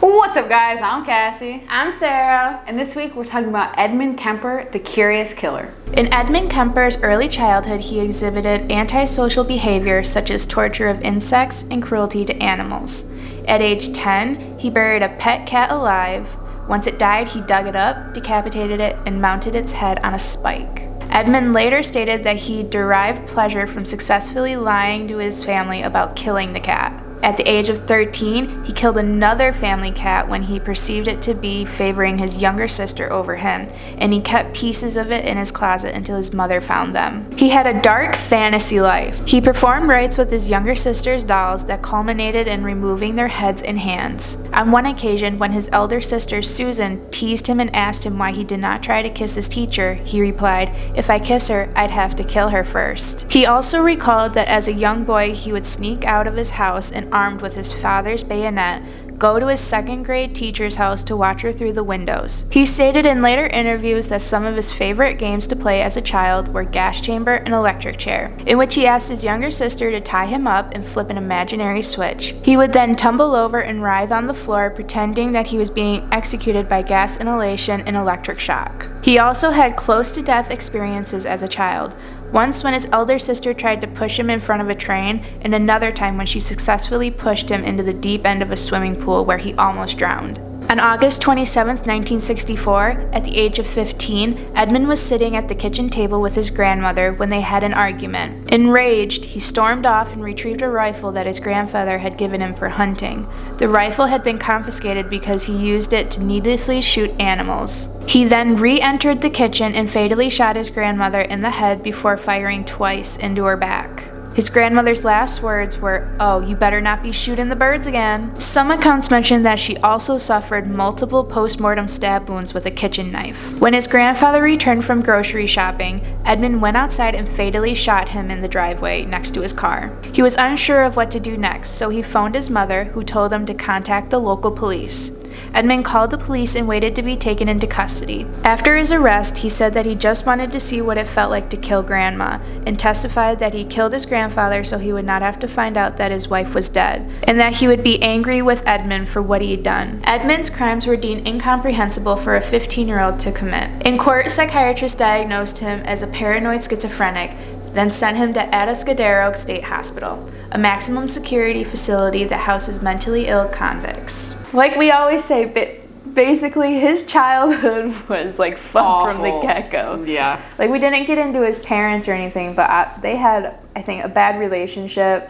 What's up, guys? I'm Cassie. I'm Sara. And this week we're talking about Edmund Kemper, the curious killer. In Edmund Kemper's early childhood, he exhibited antisocial behavior such as torture of insects and cruelty to animals. At age 10, he buried a pet cat alive. Once it died, he dug it up, decapitated it, and mounted its head on a spike. Edmund later stated that he derived pleasure from successfully lying to his family about killing the cat. At the age of 13, he killed another family cat when he perceived it to be favoring his younger sister over him, and he kept pieces of it in his closet until his mother found them. He had a dark fantasy life. He performed rites with his younger sister's dolls that culminated in removing their heads and hands. On one occasion, when his elder sister, Susan, teased him and asked him why he did not try to kiss his teacher, he replied, "If I kiss her, I'd have to kill her first." He also recalled that as a young boy, he would sneak out of his house and armed with his father's bayonet, go to his second grade teacher's house to watch her through the windows. He stated in later interviews that some of his favorite games to play as a child were gas chamber and electric chair, in which he asked his younger sister to tie him up and flip an imaginary switch. He would then tumble over and writhe on the floor, pretending that he was being executed by gas inhalation and electric shock. He also had close-to-death experiences as a child. Once when his elder sister tried to push him in front of a train, and another time when she successfully pushed him into the deep end of a swimming pool where he almost drowned. On August 27, 1964, at the age of 15, Edmund was sitting at the kitchen table with his grandmother when they had an argument. Enraged, he stormed off and retrieved a rifle that his grandfather had given him for hunting. The rifle had been confiscated because he used it to needlessly shoot animals. He then re-entered the kitchen and fatally shot his grandmother in the head before firing twice into her back. His grandmother's last words were, "Oh, you better not be shooting the birds again." Some accounts mention that she also suffered multiple post-mortem stab wounds with a kitchen knife. When his grandfather returned from grocery shopping, Edmund went outside and fatally shot him in the driveway next to his car. He was unsure of what to do next, so he phoned his mother, who told him to contact the local police. Edmund called the police and waited to be taken into custody. After his arrest, he said that he just wanted to see what it felt like to kill Grandma, and testified that he killed his grandfather so he would not have to find out that his wife was dead, and that he would be angry with Edmund for what he had done. Edmund's crimes were deemed incomprehensible for a 15-year-old to commit. In court, psychiatrists diagnosed him as a paranoid schizophrenic, then sent him to Atascadero State Hospital, a maximum security facility that houses mentally ill convicts. Like we always say, basically his childhood was like fucked from the get-go. Yeah. Like we didn't get into his parents or anything, but they had, I think, a bad relationship.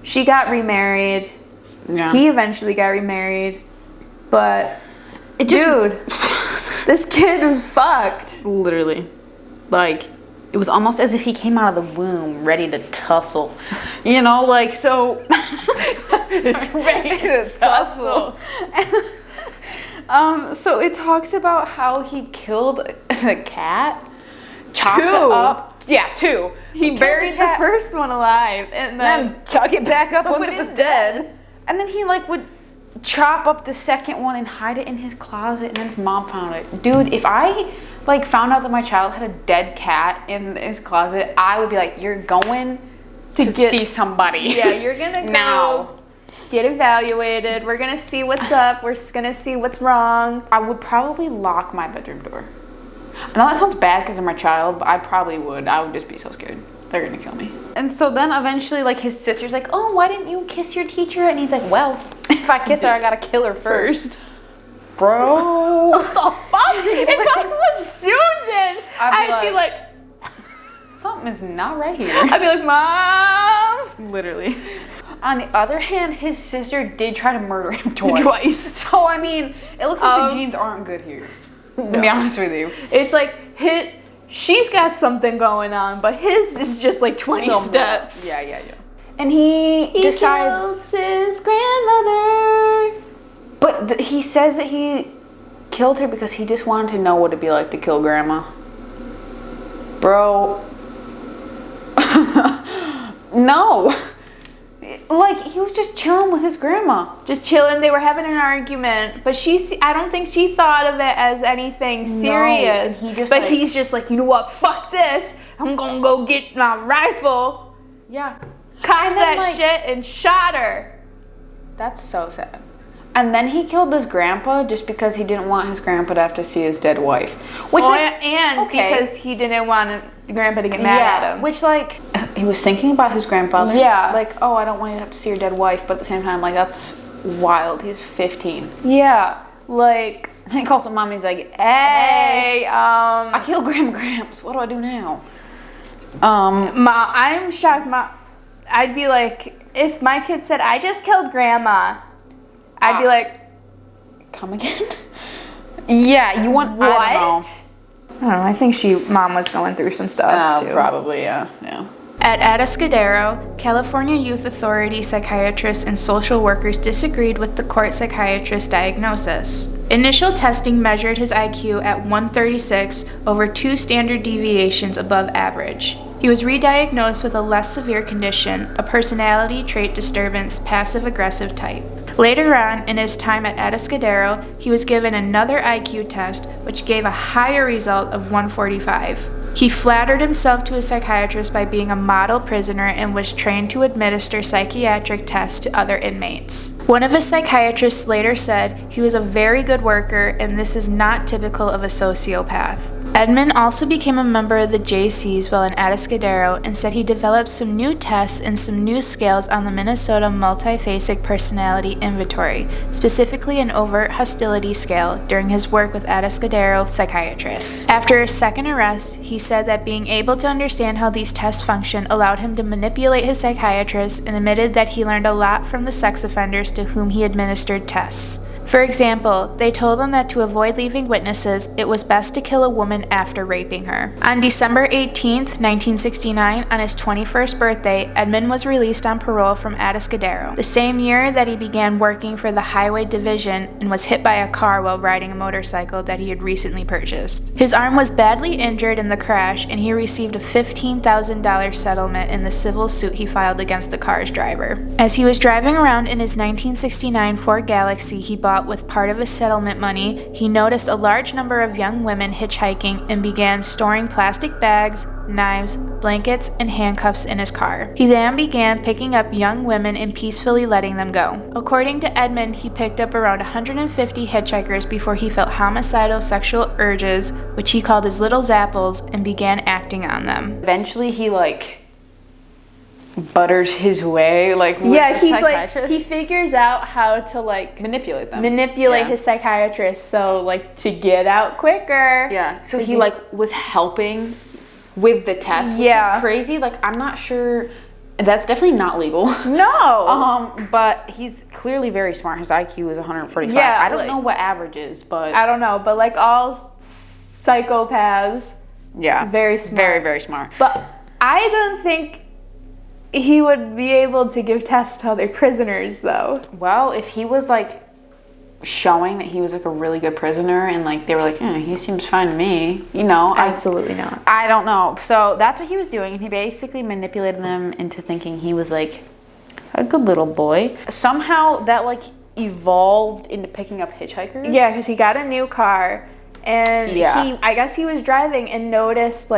She got remarried. Yeah. He eventually got remarried, but dude, this kid was fucked. Literally. Like, it was almost as if he came out of the womb ready to tussle. You know, like, so... It's ready to tussle. So it talks about how he killed the cat. Chopped it Two. up. Yeah, two. He buried the first one alive and then dug it back up once when it was he's dead. And then he, like, would chop up the second one and hide it in his closet, and then his mom found it. Dude, if I... like found out that my child had a dead cat in his closet, I would be like, you're going to see somebody. Yeah, you're gonna go now get evaluated. We're gonna see what's up. We're gonna see what's wrong. I would probably lock my bedroom door. I know that sounds bad because of my child, but I probably would. I would just be so scared. They're gonna kill me. And so then eventually, like, his sister's like, "Oh, why didn't you kiss your teacher?" And he's like, "Well, if I kiss her, I gotta kill her first." Bro, What the fuck? If I was Susan, I'd be like, something is not right here. I'd be like, Mom. Literally. On the other hand, his sister did try to murder him twice. So, I mean, it looks like the genes aren't good here. To be honest with you. It's like, she's got something going on, but his is just like 20 steps. Yeah. And he decides... kills his grandmother. But he says that he killed her because he just wanted to know what it'd be like to kill Grandma. Bro. No. Like, he was just chilling with his grandma. Just chilling. They were having an argument, but I don't think she thought of it as anything serious. No, he's just like, you know what? Fuck this. I'm gonna go get my rifle. Yeah. Cocked that shit and shot her. That's so sad. And then he killed his grandpa just because he didn't want his grandpa to have to see his dead wife. Which because he didn't want grandpa to get mad at him. Which, like, he was thinking about his grandfather. Yeah. Like, oh, I don't want you to have to see your dead wife. But at the same time, like, that's wild. He's 15. Yeah. Like... And he calls him mom. He's like, hey, I killed Gramps. What do I do now? Ma, I'm shocked. I'd be like, if my kid said, I just killed grandma... I'd be like, come again? Yeah, you want what? I don't know. I think mom was going through some stuff too. Probably, yeah. At Atascadero, California Youth Authority psychiatrists and social workers disagreed with the court psychiatrist's diagnosis. Initial testing measured his IQ at 136 over 2 standard deviations above average. He was re-diagnosed with a less severe condition, a personality trait disturbance, passive-aggressive type. Later on, in his time at Atascadero, he was given another IQ test, which gave a higher result of 145. He flattered himself to a psychiatrist by being a model prisoner and was trained to administer psychiatric tests to other inmates. One of his psychiatrists later said he was a very good worker and this is not typical of a sociopath. Edmund also became a member of the JCs while in Atascadero and said he developed some new tests and some new scales on the Minnesota Multiphasic Personality Inventory, specifically an overt hostility scale, during his work with Atascadero psychiatrists. After his second arrest, he said that being able to understand how these tests function allowed him to manipulate his psychiatrist and admitted that he learned a lot from the sex offenders to whom he administered tests. For example, they told him that to avoid leaving witnesses, it was best to kill a woman after raping her. On December 18, 1969, on his 21st birthday, Edmund was released on parole from Atascadero, the same year that he began working for the Highway Division and was hit by a car while riding a motorcycle that he had recently purchased. His arm was badly injured in the crash, and he received a $15,000 settlement in the civil suit he filed against the car's driver. As he was driving around in his 1969 Ford Galaxy he bought with part of his settlement money, he noticed a large number of young women hitchhiking and began storing plastic bags, knives, blankets, and handcuffs in his car. He then began picking up young women and peacefully letting them go. According to Edmund, he picked up around 150 hitchhikers before he felt homicidal sexual urges, which he called his little zapples, and began acting on them. Eventually he butters his way with the psychiatrist. He figures out how to manipulate them. His psychiatrist so to get out quicker. Yeah. So he was helping with the test, which is crazy. I'm not sure. That's definitely not legal. No. But he's clearly very smart. His IQ is 145. Yeah, I don't know what average is, but I don't know. But all psychopaths, very smart. Very, very smart. But I don't think he would be able to give tests to other prisoners, though. Well, if he was showing that he was a really good prisoner and they were he seems fine to me, Absolutely not. I don't know. So that's what he was doing, and he basically manipulated them into thinking he was a good little boy. Somehow that evolved into picking up hitchhikers. Yeah, because he got a new car, and I guess he was driving and noticed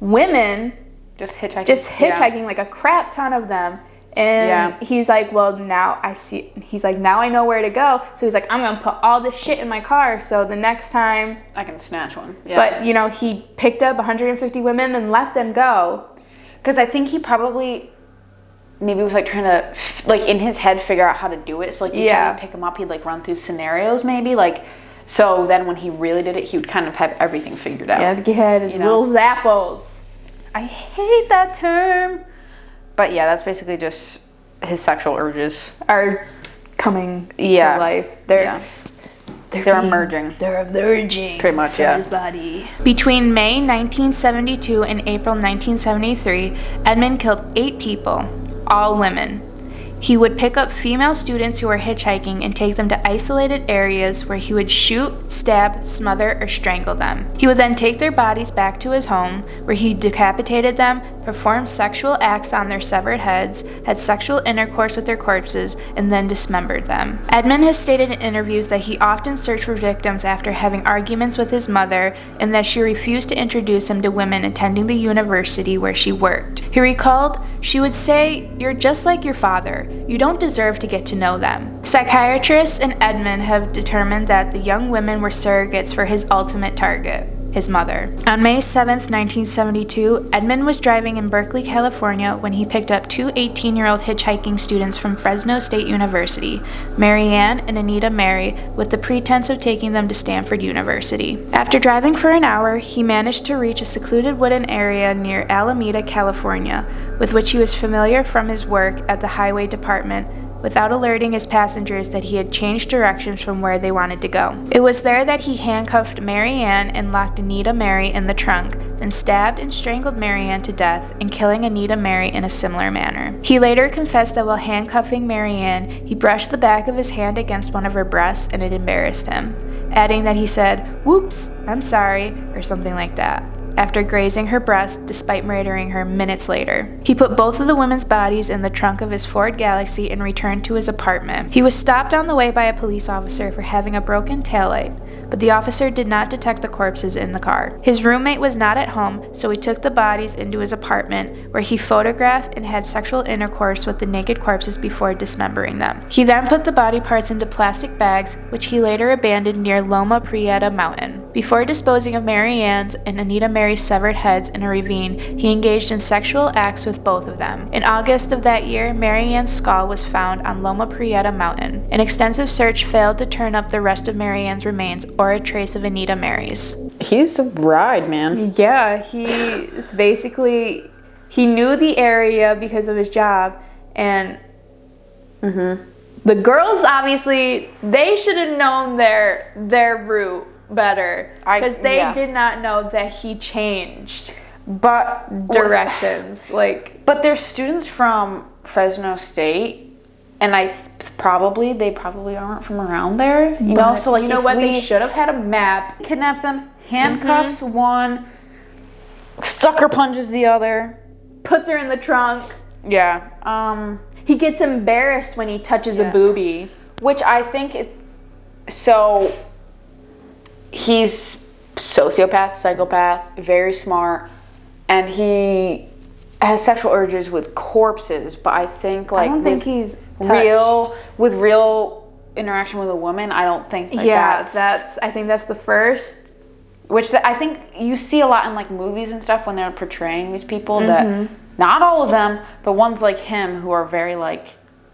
women just hitchhiking a crap ton of them. And he's well, now I see. He's now I know where to go. So he's I'm gonna put all this shit in my car, so the next time I can snatch one. Yeah. But he picked up 150 women and let them go. Because I think he probably maybe was trying to in his head figure out how to do it. So each time he'd pick him up, he'd run through scenarios maybe so then when he really did it, he would kind of have everything figured out. Yeah, he had his little zappos. I hate that term. But yeah, that's basically just his sexual urges are coming to life. They're emerging. They're emerging. Pretty much, from his body. Between May 1972 and April 1973, Edmund killed 8 people, all women. He would pick up female students who were hitchhiking and take them to isolated areas where he would shoot, stab, smother, or strangle them. He would then take their bodies back to his home, where he decapitated them, performed sexual acts on their severed heads, had sexual intercourse with their corpses, and then dismembered them. Edmund has stated in interviews that he often searched for victims after having arguments with his mother, and that she refused to introduce him to women attending the university where she worked. He recalled, "She would say, 'You're just like your father. You don't deserve to get to know them.'" Psychiatrists and Edmund have determined that the young women were surrogates for his ultimate target, his mother. On May 7, 1972, Edmund was driving in Berkeley, California when he picked up two 18-year-old hitchhiking students from Fresno State University, Mary Ann and Anita Mary, with the pretense of taking them to Stanford University. After driving for an hour, he managed to reach a secluded wooden area near Alameda, California, with which he was familiar from his work at the Highway Department, without alerting his passengers that he had changed directions from where they wanted to go. It was there that he handcuffed Mary Ann and locked Anita Mary in the trunk, then stabbed and strangled Mary Ann to death, and killing Anita Mary in a similar manner. He later confessed that while handcuffing Mary Ann, he brushed the back of his hand against one of her breasts and it embarrassed him, adding that he said, "Whoops, I'm sorry," or something like that, after grazing her breast despite murdering her minutes later. He put both of the women's bodies in the trunk of his Ford Galaxy and returned to his apartment. He was stopped on the way by a police officer for having a broken taillight, but the officer did not detect the corpses in the car. His roommate was not at home, so he took the bodies into his apartment, where he photographed and had sexual intercourse with the naked corpses before dismembering them. He then put the body parts into plastic bags, which he later abandoned near Loma Prieta Mountain. Before disposing of Mary Ann's and Anita Mary's severed heads in a ravine, he engaged in sexual acts with both of them. In August of that year, Mary Ann's skull was found on Loma Prieta Mountain. An extensive search failed to turn up the rest of Mary Ann's remains or a trace of Anita Mary's. He's a ride, man. Yeah, he's basically, he knew the area because of his job, and the girls, obviously, they should have known their route better, because they did not know that he changed directions. But they're students from Fresno State, and they probably aren't from around there. You know, so like, you know what? They should have had a map. Kidnaps him, handcuffs one, sucker punches the other, puts her in the trunk. Yeah. He gets embarrassed when he touches a boobie, which I think is so. He's sociopath, psychopath, very smart, and he has sexual urges with corpses. But I think, like, I don't think he's real interaction with a woman. I don't think. I think that's the first. Which I think you see a lot in like movies and stuff when they're portraying these people. That not all of them, but ones like him who are very like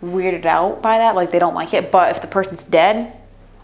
weirded out by that. Like they don't like it. But if the person's dead.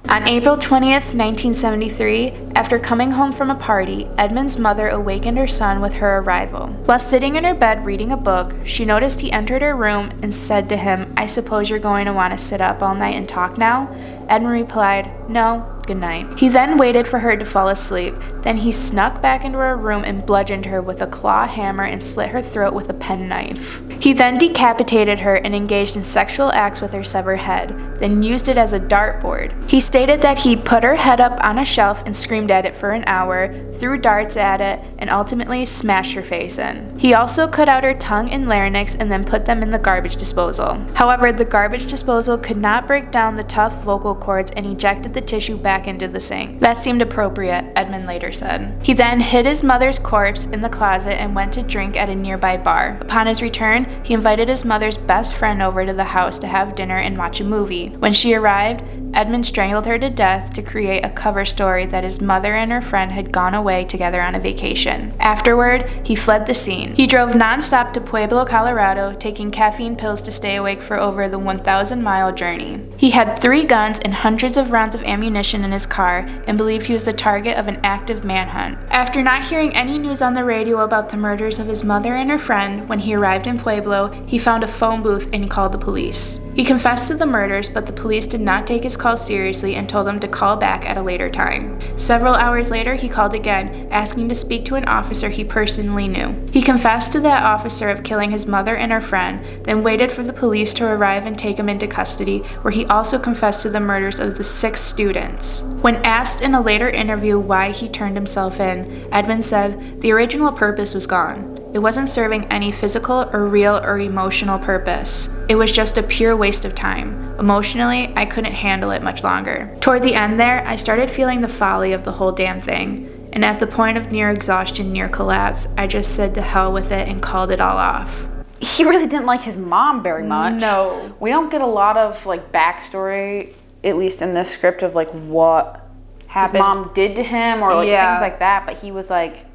On April 20th, 1973, after coming home from a party, Edmund's mother awakened her son with her arrival. While sitting in her bed reading a book, she noticed he entered her room and said to him, "I suppose you're going to want to sit up all night and talk now?" Edmund replied, "No, good night." He then waited for her to fall asleep. Then he snuck back into her room and bludgeoned her with a claw hammer and slit her throat with a penknife. He then decapitated her and engaged in sexual acts with her severed head, then used it as a dartboard. He stated that he put her head up on a shelf and screamed at it for an hour, threw darts at it, and ultimately smashed her face in. He also cut out her tongue and larynx and then put them in the garbage disposal. However, the garbage disposal could not break down the tough vocal cords and ejected the tissue back into the sink. That seemed appropriate, Edmund later said. He then hid his mother's corpse in the closet and went to drink at a nearby bar. Upon his return, he invited his mother's best friend over to the house to have dinner and watch a movie. When she arrived, Edmund strangled her to death to create a cover story that his mother and her friend had gone away together on a vacation. Afterward, he fled the scene. He drove nonstop to Pueblo, Colorado, taking caffeine pills to stay awake for over the 1,000-mile journey. He had 3 guns and hundreds of rounds of ammunition in his car and believed he was the target of an active manhunt. After not hearing any news on the radio about the murders of his mother and her friend, when he arrived in Pueblo, he found a phone booth and he called the police. He confessed to the murders, but the police did not take his call seriously and told him to call back at a later time. Several hours later, he called again, asking to speak to an officer he personally knew. He confessed to that officer of killing his mother and her friend, then waited for the police to arrive and take him into custody, where he also confessed to the murders of the 6 students. When asked in a later interview why he turned himself in, Edmund said, "The original purpose was gone. It wasn't serving any physical or real or emotional purpose. It was just a pure waste of time. Emotionally, I couldn't handle it much longer. Toward the end there, I started feeling the folly of the whole damn thing. And at the point of near exhaustion, near collapse, I just said to hell with it and called it all off. He really didn't like his mom very much. No. We don't get a lot of like backstory, at least in this script, of like what his mom did to him or like things like that. But he was like,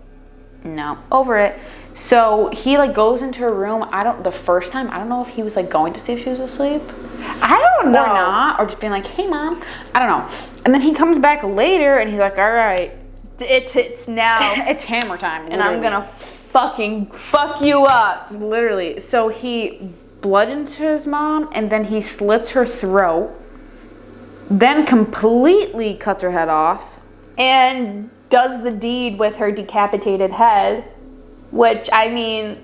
no, over it. So he like goes into her room. The first time, I don't know if he was like going to see if she was asleep. I don't know. Or not. Or just being like, hey mom. I don't know. And then he comes back later and he's like, all right. It's now. It's hammer time. And I'm gonna fucking fuck you up. Literally. So he bludgeons his mom and then he slits her throat. Then completely cuts her head off. And does the deed with her decapitated head. Which, I mean,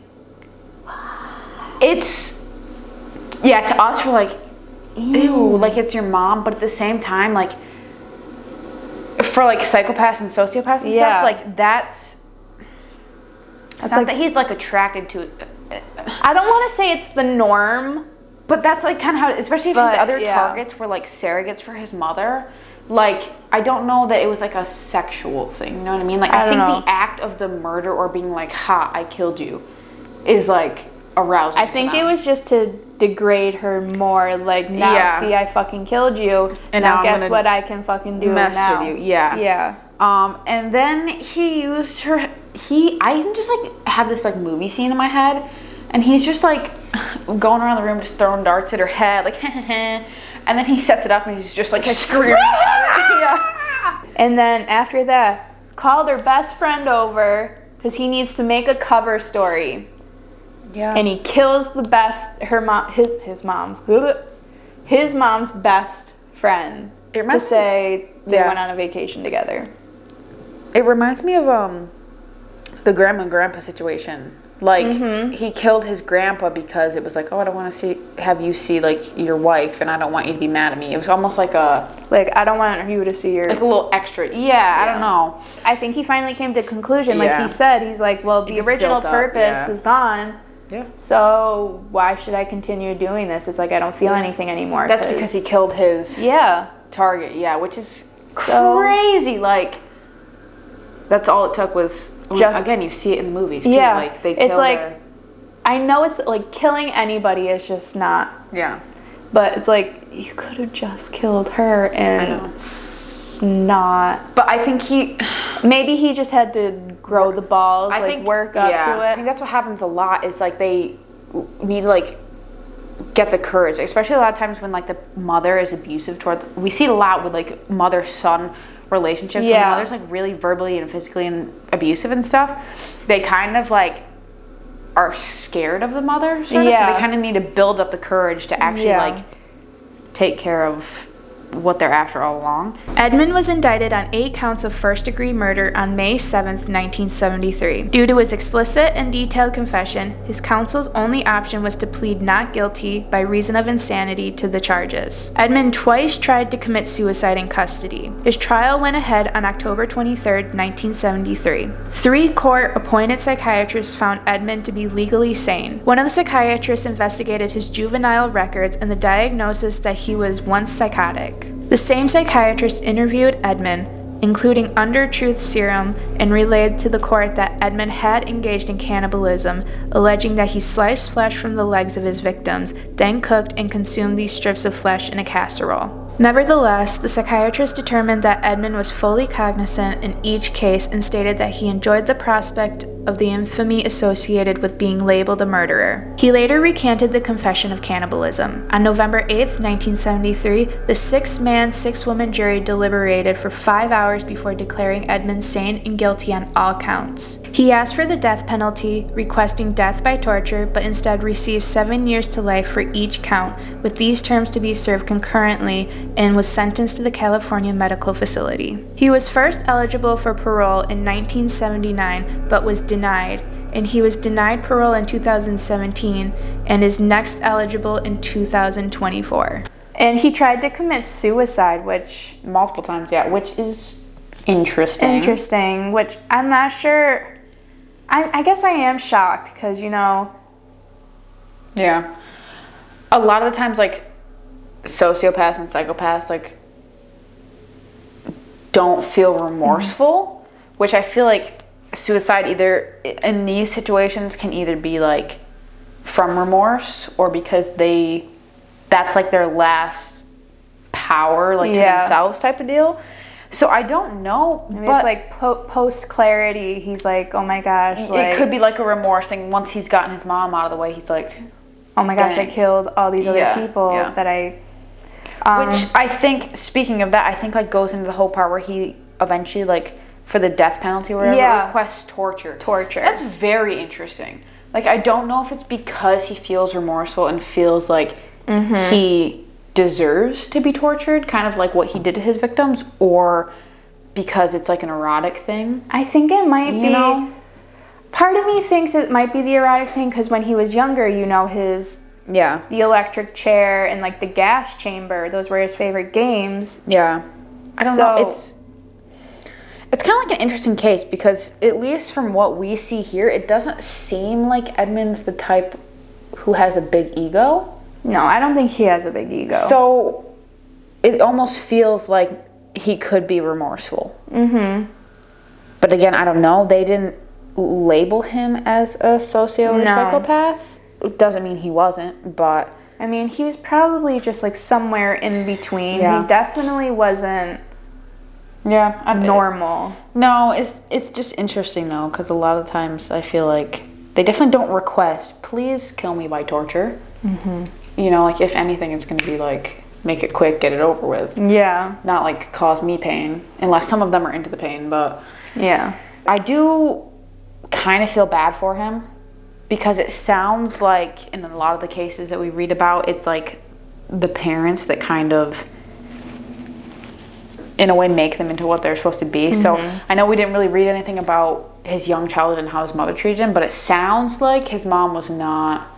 it's, yeah, to us, we're like, ew, like it's your mom, but at the same time, like, for like psychopaths and sociopaths and stuff, like that's not like, that he's like attracted to it. I don't want to say it's the norm. But that's like kind of how, especially if his other targets were like surrogates for his mother. Like, I don't know that it was like a sexual thing, you know what I mean? Like, I think the act of the murder or being like, ha, I killed you, is like arousing. I think it was just to degrade her more. Like, now see, I fucking killed you, and now guess what I can fucking do now. With you. Yeah. And then he used her, I even just like have this like movie scene in my head, and he's just like going around the room just throwing darts at her head, like, and then he sets it up and he's just like screaming. And then after that, called her best friend over because he needs to make a cover story. Yeah. And he kills his mom's best friend to say they went on a vacation together. It reminds me of the grandma and grandpa situation. Like, he killed his grandpa because it was like, oh, I don't want to have you see, like, your wife, and I don't want you to be mad at me. It was almost like I don't want you to see your... Like a little extra. Yeah, I don't know. I think he finally came to a conclusion. Like he said, he's like, well, the original purpose is gone. Yeah. So why should I continue doing this? It's like, I don't feel anything anymore. That's because he killed his target. Yeah, which is crazy. Like, that's all it took was... Just again, you see it in the movies too. Yeah, like they kill her. I know it's like killing anybody is just not. Yeah. But it's like you could have just killed her and it's not. But I think maybe he just had to grow the balls, work up to it. I think that's what happens a lot. Is like they need to like get the courage, especially a lot of times when like the mother is abusive towards. We see it a lot with like mother-son relationships when the mother's like really verbally and physically and abusive and stuff. They kind of like are scared of the mother sort of, so they kind of need to build up the courage to actually like take care of what they're after all along. Edmund was indicted on 8 counts of first-degree murder on May 7th, 1973. Due to his explicit and detailed confession, his counsel's only option was to plead not guilty by reason of insanity to the charges. Edmund twice tried to commit suicide in custody. His trial went ahead on October 23rd, 1973. 3 court-appointed psychiatrists found Edmund to be legally sane. One of the psychiatrists investigated his juvenile records and the diagnosis that he was once psychotic. The same psychiatrist interviewed Edmund, including under truth serum, and relayed to the court that Edmund had engaged in cannibalism, alleging that he sliced flesh from the legs of his victims, then cooked and consumed these strips of flesh in a casserole. Nevertheless, the psychiatrist determined that Edmund was fully cognizant in each case and stated that he enjoyed the prospect of the infamy associated with being labeled a murderer. He later recanted the confession of cannibalism. On November 8, 1973, the 6-man, 6-woman jury deliberated for 5 hours before declaring Edmund sane and guilty on all counts. He asked for the death penalty, requesting death by torture, but instead received 7 years to life for each count, with these terms to be served concurrently, and was sentenced to the California Medical Facility. He was first eligible for parole in 1979, but was denied, and he was denied parole in 2017 and is next eligible in 2024. And he tried to commit suicide, which... multiple times, which is interesting. Which I'm not sure... I guess I am shocked because, you know. Yeah. A lot of the times, like, sociopaths and psychopaths, like, don't feel remorseful, which I feel like suicide either in these situations can either be like from remorse or because that's like their last power, like to themselves type of deal. So I don't know. Maybe but it's like post clarity. He's like, oh my gosh. Like, it could be like a remorse thing. Once he's gotten his mom out of the way, he's like, oh my gosh, I killed all these other people that I. Which I think, speaking of that, I think like goes into the whole part where he eventually, like, for the death penalty or whatever, requests torture. That's very interesting. Like, I don't know if it's because he feels remorseful and feels like he deserves to be tortured, kind of like what he did to his victims, or because it's like an erotic thing. I think it might be. Know? Part of me thinks it might be the erotic thing because when he was younger, you know, the electric chair and like the gas chamber, those were his favorite games. Yeah. I don't know. It's kind of like an interesting case because at least from what we see here, it doesn't seem like Edmund's the type who has a big ego. No, I don't think he has a big ego. So it almost feels like he could be remorseful. Mm-hmm. But again, I don't know. They didn't label him as a socio or psychopath. It doesn't mean he wasn't, but I mean, he was probably just like somewhere in between. Yeah. He definitely wasn't normal. No, it's just interesting though, because a lot of times I feel like they definitely don't request, please kill me by torture. Mm-hmm. You know, like if anything, it's going to be like, make it quick, get it over with. Yeah. Not like cause me pain, unless some of them are into the pain, but yeah. I do kind of feel bad for him because it sounds like in a lot of the cases that we read about, it's like the parents that kind of in a way make them into what they're supposed to be. Mm-hmm. So I know we didn't really read anything about his young childhood and how his mother treated him, but it sounds like his mom was not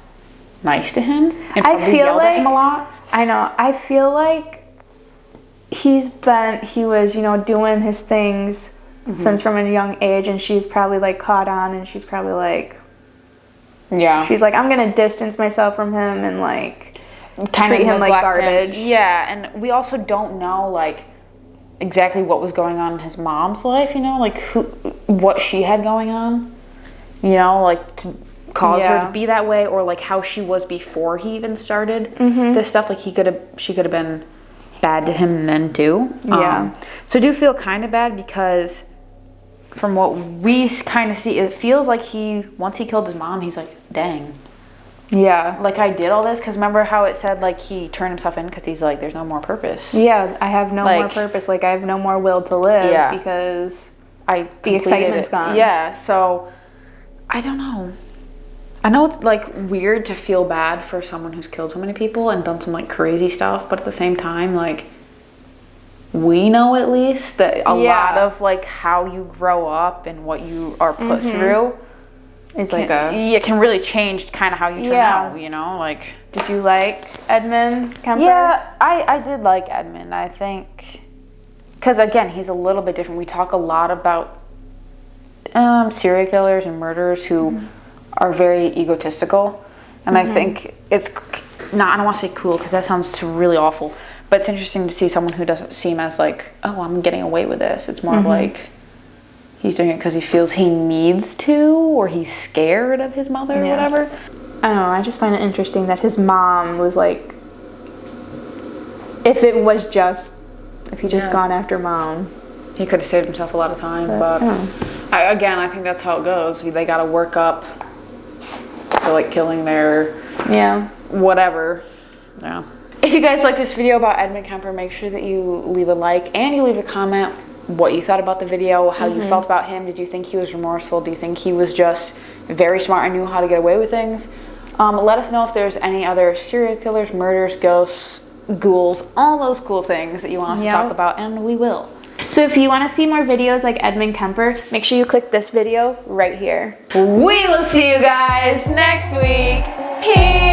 nice to him and I feel yelled like at him a lot. I know. I feel like he was, you know, doing his things since from a young age, and she's probably like caught on, and she's probably like, she's like, I'm gonna distance myself from him and like kind treat of him like garbage. Yeah, and we also don't know like exactly what was going on in his mom's life, you know, like what she had going on, you know, like to cause her to be that way, or like how she was before he even started this stuff. Like she could have been bad to him then too. So I do feel kind of bad because from what we kind of see, it feels like once he killed his mom, he's like, dang. Yeah. Like, I did all this? Because remember how it said, like, he turned himself in because he's like, there's no more purpose. Yeah, I have no more purpose. Like, I have no more will to live because the excitement's gone. Yeah, so, I don't know. I know it's, like, weird to feel bad for someone who's killed so many people and done some, like, crazy stuff. But at the same time, like, we know at least that a lot of, like, how you grow up and what you are put through is it can really change kind of how you turn out, you know, like. Did you like Edmund Kemper? Yeah, I did like Edmund. I think because again, he's a little bit different. We talk a lot about serial killers and murderers who are very egotistical, and I think it's not, I don't want to say cool because that sounds really awful, but it's interesting to see someone who doesn't seem as like, oh, I'm getting away with this. It's more of like, he's doing it because he feels he needs to, or he's scared of his mother or whatever. I don't know. I just find it interesting that his mom was like, if he just gone after mom, he could have saved himself a lot of time. But I think that's how it goes. They got to work up to like killing their whatever. Yeah. If you guys like this video about Edmund Kemper, make sure that you leave a like and you leave a comment what you thought about the video, how you felt about him. Did you think he was remorseful? Do you think he was just very smart and knew how to get away with things? Let us know if there's any other serial killers, murders, ghosts, ghouls, all those cool things that you want us to talk about, and we will. So if you want to see more videos like Edmund Kemper, make sure you click this video right here. We will see you guys next week. Peace!